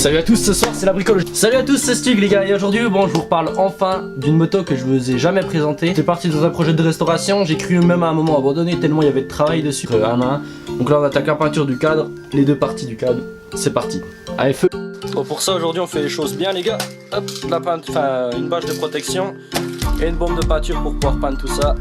Salut à tous, ce soir c'est la bricologie. Salut à tous, c'est Stugue les gars, et aujourd'hui bon je vous reparle enfin d'une moto que je vous ai jamais présentée. J'étais parti dans un projet de restauration, j'ai cru même à un moment abandonner tellement il y avait de travail dessus. Hama. Donc là on attaque la peinture du cadre, les deux parties du cadre, c'est parti. Allez feu. Bon pour ça aujourd'hui on fait les choses bien les gars. Hop, la peinture, enfin une bâche de protection et une bombe de peinture pour pouvoir peindre tout ça.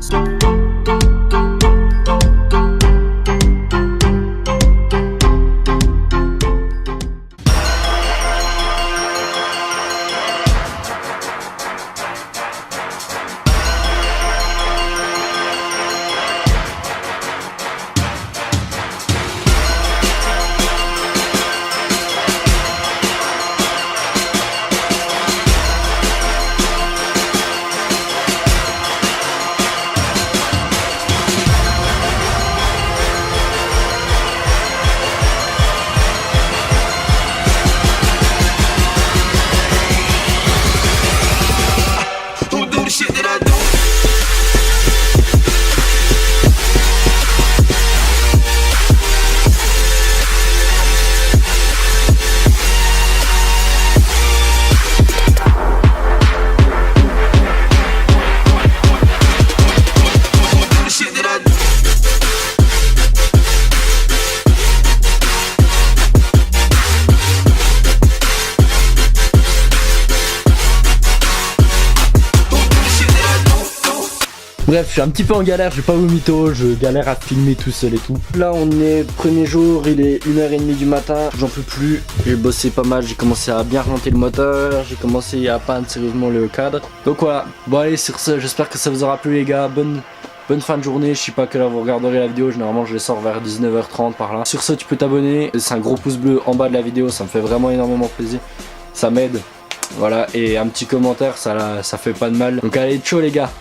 Bref, je suis un petit peu en galère, je vais pas vous mytho, je galère à filmer tout seul et tout. Là on est premier jour, il est 1h30 du matin, j'en peux plus. J'ai bossé pas mal, j'ai commencé à bien remonter le moteur, j'ai commencé à peindre sérieusement le cadre. Donc voilà, bon allez sur ce, j'espère que ça vous aura plu les gars, bonne fin de journée, je sais pas à quelle heure vous regarderez la vidéo, généralement je les sors vers 19h30 par là. Sur ce tu peux t'abonner, c'est un gros pouce bleu en bas de la vidéo, ça me fait vraiment énormément plaisir, ça m'aide. Voilà, et un petit commentaire, ça fait pas de mal. Donc allez, ciao les gars.